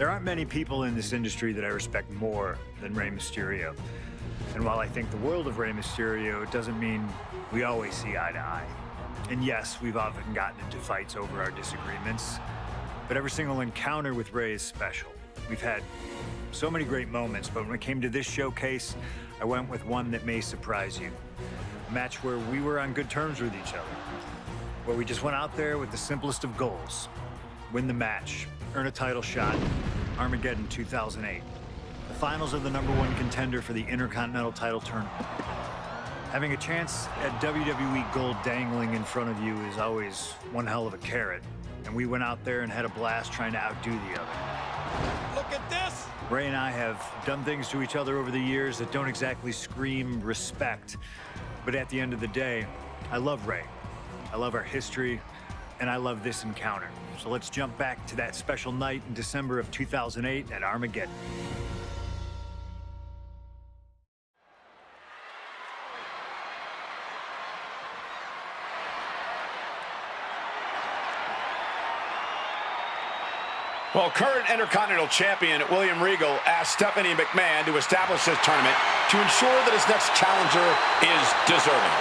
There aren't many people in this industry that I respect more than Rey Mysterio. And while I think the world of Rey Mysterio, it doesn't mean we always see eye to eye. And yes, we've often gotten into fights over our disagreements, but every single encounter with Rey is special. We've had so many great moments, but when it came to this showcase, I went with one that may surprise you. A match where we were on good terms with each other, where we just went out there with the simplest of goals. Win the match, earn a title shot, Armageddon 2008. The finals of the #1 contender for the Intercontinental title tournament. Having a chance at WWE Gold dangling in front of you is always one hell of a carrot. And we went out there and had a blast trying to outdo the other. Look at this! Rey and I have done things to each other over the years that don't exactly scream respect. But at the end of the day, I love Rey. I love our history, and I love this encounter. So let's jump back to that special night in December of 2008 at Armageddon. Well, current Intercontinental Champion William Regal asked Stephanie McMahon to establish this tournament to ensure that his next challenger is deserving.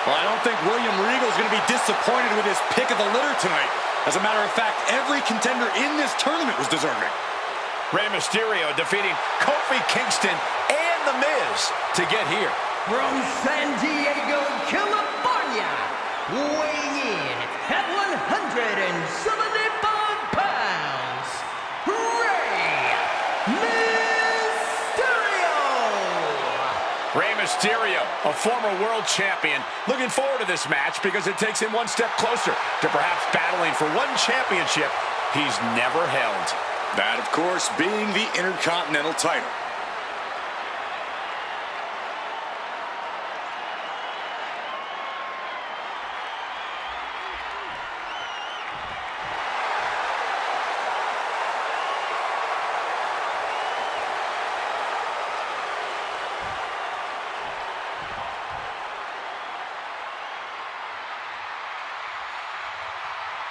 Well, I don't think William Regal is going to be disappointed with his pick of the litter tonight. As a matter of fact, every contender in this tournament was deserving. Rey Mysterio defeating Kofi Kingston and The Miz to get here. From San Diego, California, weighing in at 175 pounds, Rey Mysterio! Rey Mysterio, a former world champion, looking forward to this match because it takes him one step closer to perhaps battling for one championship he's never held. That, of course, being the Intercontinental title.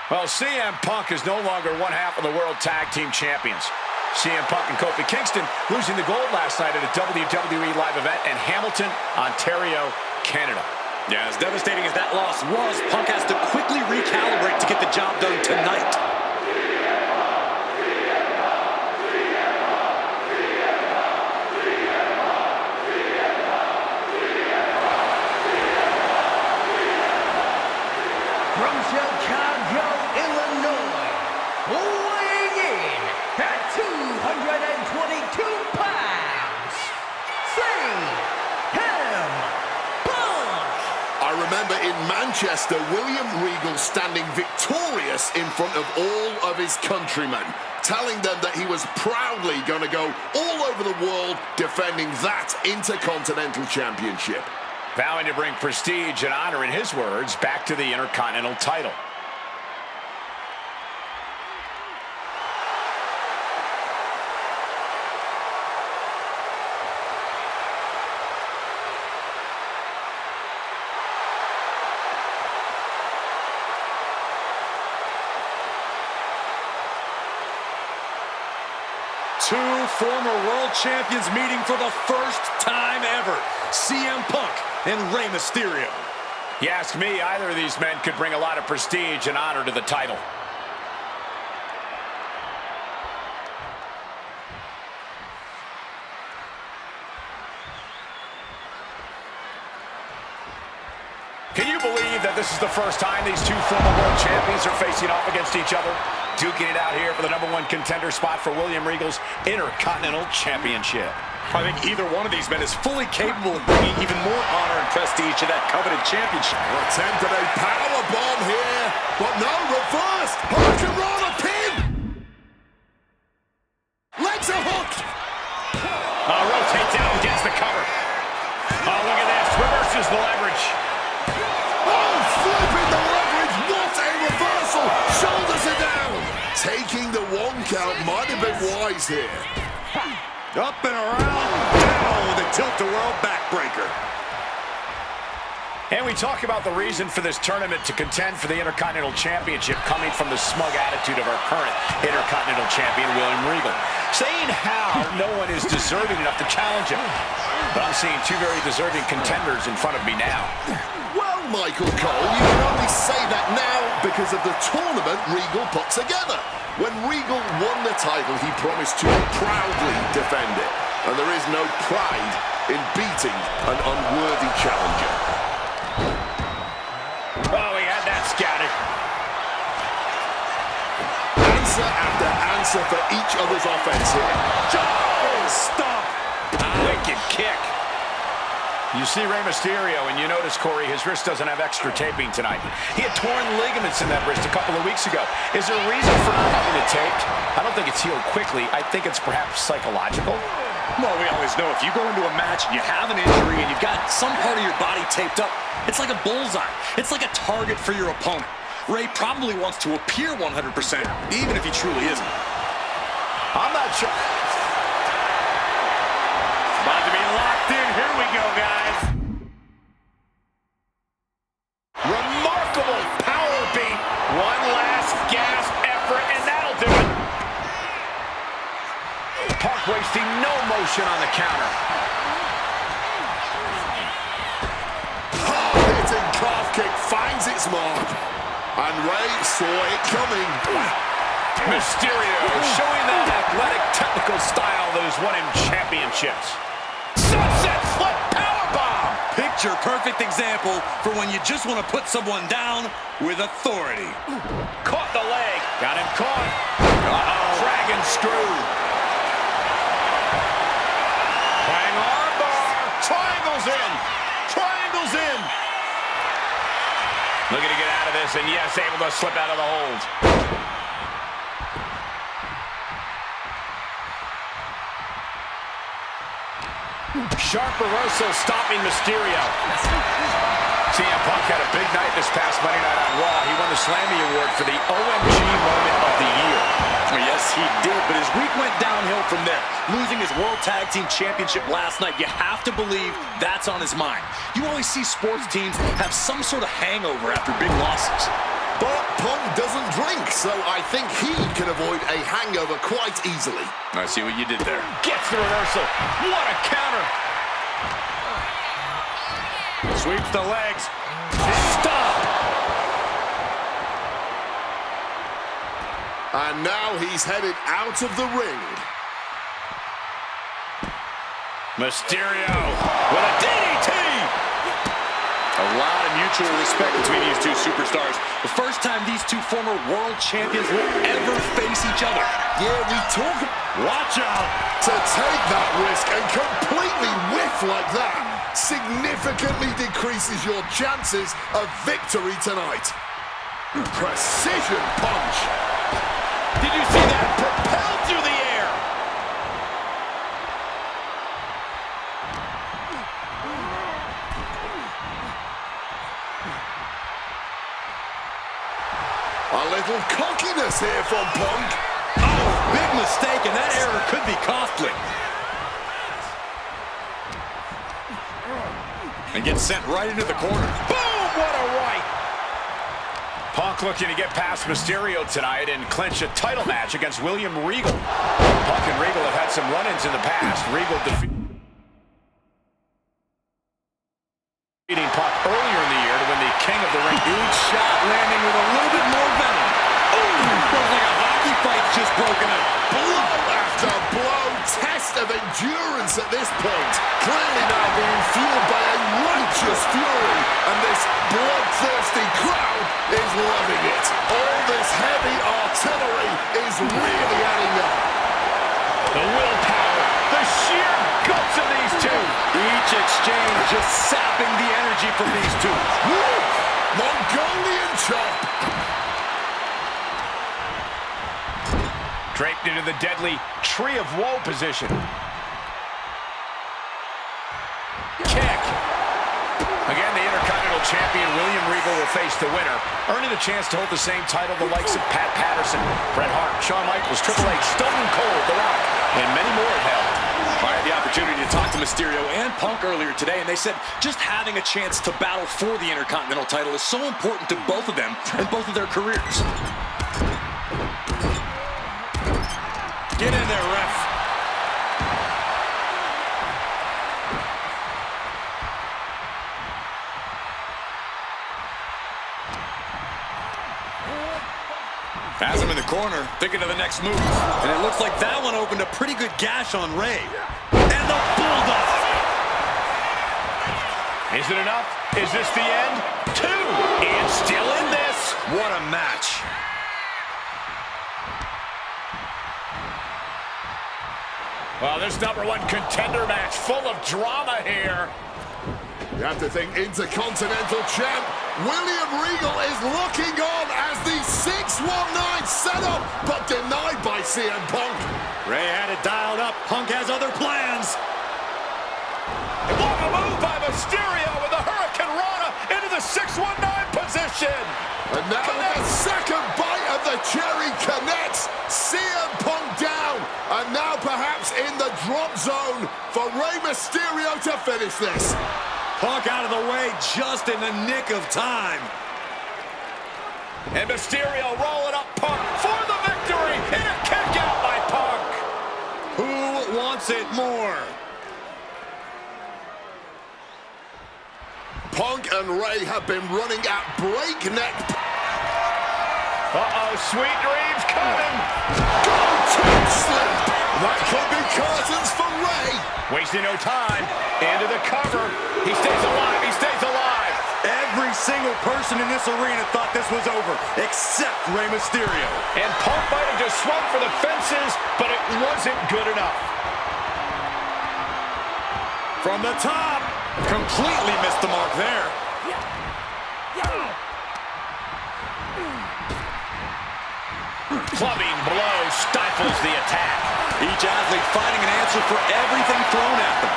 Well, CM Punk is no longer one half of the World Tag Team Champions. CM Punk and Kofi Kingston losing the gold last night at a WWE live event in Hamilton, Ontario, Canada. Yeah, as devastating as that loss was, Punk has to quickly recalibrate to get the job done tonight. From Chicago, Illinois, weighing in at 222 pounds, CM Punk! I remember in Manchester, William Regal standing victorious in front of all of his countrymen, telling them that he was proudly going to go all over the world defending that Intercontinental Championship. Vowing to bring prestige and honor, in his words, back to the Intercontinental title. Two former world champions meeting for the first time ever. CM Punk and Rey Mysterio. You ask me, either of these men could bring a lot of prestige and honor to the title. Can you believe that this is the first time these two former world champions are facing off against each other? Duking it out here for the #1 contender spot for William Regal's Intercontinental Championship. I think either one of these men is fully capable of bringing even more honor and prestige to that coveted championship. Attempted a power bomb here, but no, reversed. Hurricanrana pin. Legs are hooked. Rotates out and gets the cover. Oh, look at this. Reverses the leverage. Oh, flipping the leverage. What a reversal. Shoulders are down. Taking the 1 count might have been wise here. Up and around, down with a tilt-a-whirl backbreaker. And we talk about the reason for this tournament to contend for the Intercontinental Championship coming from the smug attitude of our current Intercontinental Champion, William Regal. Saying how no one is deserving enough to challenge him. But I'm seeing two very deserving contenders in front of me now. Well, Michael Cole, you can only say that now because of the tournament Regal put together. When Regal won the title, he promised to proudly defend it. And there is no pride in beating an unworthy challenger. Oh, he had that scouted. Answer after answer for each other's offense here. Oh, stop! Wicked kick. You see Rey Mysterio, and you notice, Corey, his wrist doesn't have extra taping tonight. He had torn ligaments in that wrist a couple of weeks ago. Is there a reason for not having it taped? I don't think it's healed quickly. I think it's perhaps psychological. Well, we always know if you go into a match and you have an injury and you've got some part of your body taped up, it's like a bullseye. It's like a target for your opponent. Rey probably wants to appear 100%, even if he truly isn't. I'm not sure. About to be locked in. Here we go, guys. Remarkable power beat. One last gasp effort, and that'll do it. Punk wasting no motion on the counter. Hard-hitting calf kick finds its mark. And Rey saw it coming. Mysterio showing that athletic, technical style that has won him championships. Sunset flip powerbomb. Picture perfect example for when you just want to put someone down with authority. Caught the leg. Got him caught. Uh-oh. Dragon screw. Hang arm bar. Triangles in. Triangles in. Looking to get out of this, and yes, able to slip out of the hold. Sharp reversal stopping Mysterio. CM Punk had a big night this past Monday night on Raw. He won the Slammy Award for the OMG Moment of the Year. Yes, he did, but his week went downhill from there. Losing his World Tag Team Championship last night, you have to believe that's on his mind. You always see sports teams have some sort of hangover after big losses. But Punk doesn't drink, so I think he can avoid a hangover quite easily. I see what you did there. Gets the reversal. What a counter. Sweeps the legs. Stop. And now he's headed out of the ring. Mysterio with a DDT. A lot of mutual respect between these two superstars. The first time these two former world champions will ever face each other. Yeah, we talk. Watch out. To take that risk and completely whiff like that significantly decreases your chances of victory tonight. Precision punch. Did you see that? Propelled through the air. A little cockiness here from Punk. Oh, big mistake, and that error could be costly. And gets sent right into the corner. Boom! What a right. Punk looking to get past Mysterio tonight and clinch a title match against William Regal. Punk and Regal have had some run-ins in the past. Regal defeating Punk earlier in the year to win the King of the Ring. Huge shot landing with a little bit more venom. Ooh, looks like a hockey fight's just broken up. Blow after blow. Test of endurance at this point. Clearly now being fueled by a righteous fury. And this bloodthirsty crowd is loving it. All this heavy artillery is really adding up. The willpower, the sheer guts of these two. Each exchange just sapping the energy from these two. Woo! Mongolian chop. Draped into the deadly Tree of Woe position. Kick. Again, the Intercontinental Champion William Regal will face the winner, earning a chance to hold the same title the likes of Pat Patterson, Bret Hart, Shawn Michaels, Triple H, Stone Cold, The Rock, and many more have held. I had the opportunity to to talk to Mysterio and Punk earlier today, and they said just having a chance to battle for the Intercontinental title is so important to both of them and both of their careers. Get in there, ref. Has him in the corner, thinking of the next move. And it looks like that one opened a pretty good gash on Ray. And the Bulldog! Is it enough? Is this the end? 2! And still in this! What a match. Well, this #1 contender match full of drama here. You have to think Intercontinental Champ William Regal is looking on as the 619 setup, but denied by CM Punk. Ray had it dialed up. Punk has other plans. What a move by Mysterio with the Hurricane Rana into the 619 position. And now the second bite of the cherry connects. CM Punk down. And now perhaps in the drop zone for Rey Mysterio to finish this. Punk out of the way just in the nick of time. And Mysterio rolling up Punk for the victory. And a kick out by Punk. Who wants it more? Punk and Ray have been running at breakneck. Uh-oh, sweet dreams coming. Go to sleep. That could be curtains for Ray. Wasting no time. Into the cover. He stays alive. He stays alive. Every single person in this arena thought this was over, except Rey Mysterio. And Punk might have just swung for the fences, but it wasn't good enough. From the top. Completely missed the mark there. Clubbing blow stifles the attack. Each athlete finding an answer for everything thrown at them.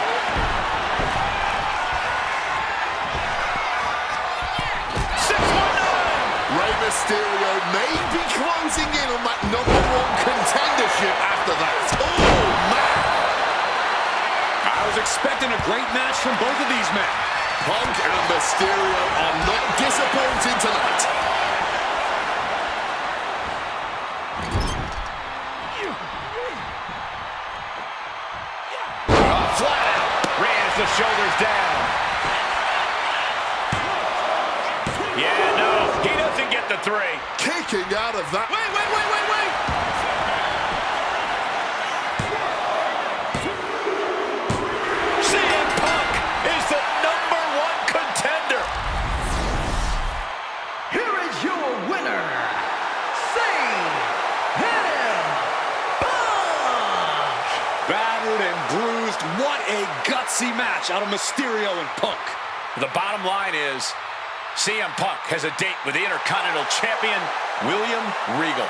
Rey Mysterio may be closing in on that #1 contendership after that. Oh, man. I was expecting a great match from both of these men. Punk and Mysterio are not disappointing tonight. Flat out. Rams the shoulders down. Yeah, no, he doesn't get the 3. Kicking out of that. Wait. CM Punk is the #1 contender. Here is your winner, CM Punk! Battered and bruised. What a gutsy match out of Mysterio and Punk. The bottom line is CM Punk has a date with the Intercontinental Champion, William Regal.